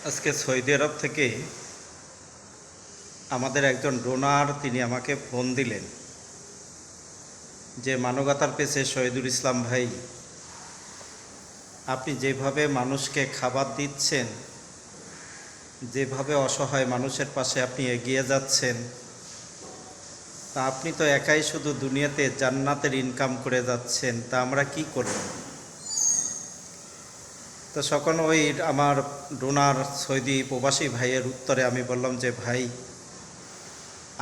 আজকে সৌদি আরব থেকে আমাদের একজন ডোনার তিনি আমাকে ফোন দিলেন যে মানবতার পেছে শহীদুল ইসলাম ভাই, আপনি যেভাবে মানুষকে খাবার দিচ্ছেন, যেভাবে অসহায় মানুষের পাশে আপনি এগিয়ে যাচ্ছেন, তা আপনি তো একাই শুধু দুনিয়াতে জান্নাতের ইনকাম করে যাচ্ছেন, তা আমরা কি করব? তো সকল ওই আমার ডোনার সৌদি প্রবাসী ভাইয়ের উত্তরে আমি বললাম যে ভাই,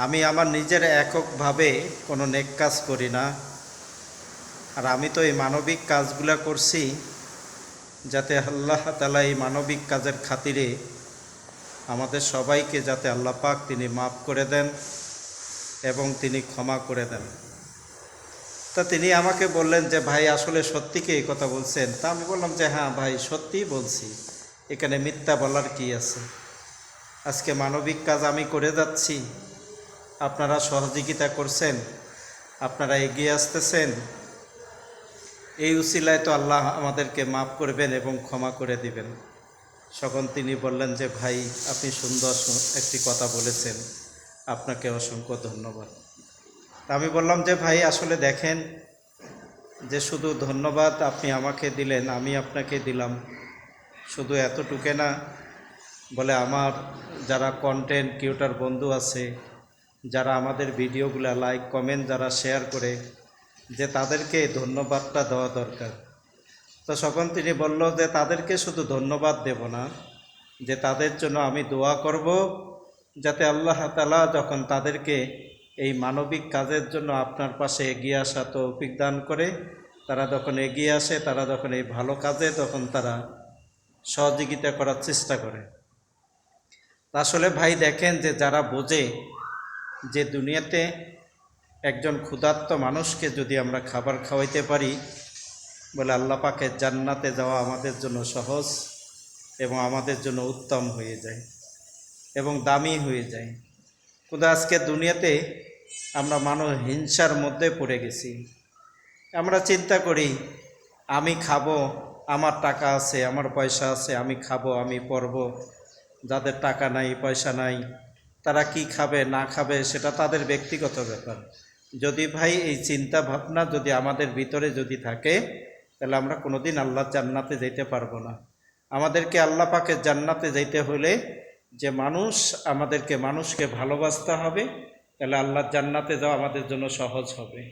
আমি আমার নিজের এককভাবে কোনো নেক কাজ করি না, আর আমি তো এই মানবিক কাজগুলো করছি যাতে আল্লাহ তাআলা এই মানবিক কাজের খাতিরে আমাদের সবাইকে যাতে আল্লাহ পাক তিনি মাফ করে দেন এবং তিনি ক্ষমা করে দেন। তা তিনি আমাকে বললেন যে ভাই, আসলে সত্যি কি এই কথা বলছেন? তা আমি বললাম যে হ্যাঁ ভাই, সত্যিই বলছি, এখানে মিথ্যা বলার কি আছে। আজকে মানবিক কাজ আমি করে যাচ্ছি, আপনারা সহযোগিতা করছেন, আপনারা এগিয়ে আসতেছেন, এই উসিলায় তো আল্লাহ আমাদেরকে মাফ করবেন এবং ক্ষমা করে দিবেন। তখন তিনি বললেন যে ভাই, আপনি সুন্দর একটি কথা বলেছেন, আপনাকে অসংখ্য ধন্যবাদ। আমি বললাম যে ভাই, আসলে দেখেন যে শুধু ধন্যবাদ আপনি আমাকে দিলেন, আমি আপনাকে দিলাম, শুধু এতটুকু না, বলে আমার যারা কন্টেন্ট ক্রিয়েটর বন্ধু আছে, যারা আমাদের ভিডিওগুলো লাইক কমেন্ট যারা শেয়ার করে, যে তাদেরকে ধন্যবাদটা দেওয়া দরকার। তো তখন তিনি বলল যে তাদেরকে শুধু ধন্যবাদ দেব না, যে তাদের জন্য আমি দোয়া করব যাতে আল্লাহ তাআলা যখন তাদেরকে এই মানবিক কাজের জন্য আপনার পাশে এগিয়ে আসা তৌফিক দান করে, তারা যখন এগিয়ে আসে, তারা যখন এই ভালো কাজে তখন তারা সহযোগিতা করার চেষ্টা করে। আসলে ভাই দেখেন, যে যারা বোঝে যে দুনিয়াতে একজন ক্ষুধার্ত মানুষকে যদি আমরা খাবার খাওয়াইতে পারি, বলে আল্লাহ পাকের জান্নাতে যাওয়া আমাদের জন্য সহজ এবং আমাদের জন্য উত্তম হয়ে যায় এবং দামি হয়ে যায়। কিন্তু আজকে দুনিয়াতে আমরা মানুষ হিংসার মধ্যে পড়ে গেছি। আমরা চিন্তা করি আমি খাবো, আমার টাকা আছে, আমার পয়সা আছে, আমি খাবো, আমি পরবো। যাদের টাকা নাই, পয়সা নাই, তারা কি খাবে না খাবে সেটা তাদের ব্যক্তিগত ব্যাপার। যদি ভাই এই চিন্তা ভাবনা যদি আমাদের ভিতরে যদি থাকে, তাহলে আমরা কোনোদিন আল্লাহর জান্নাতে যেতে পারবো না। আমাদেরকে আল্লাহ পাকের জান্নাতে যেতে হলে যে আমাদেরকে মানুষকে ভালোবাসতে হবে, তাহলে আল্লাহর জান্নাতে যাওয়া আমাদের জন্য সহজ হবে।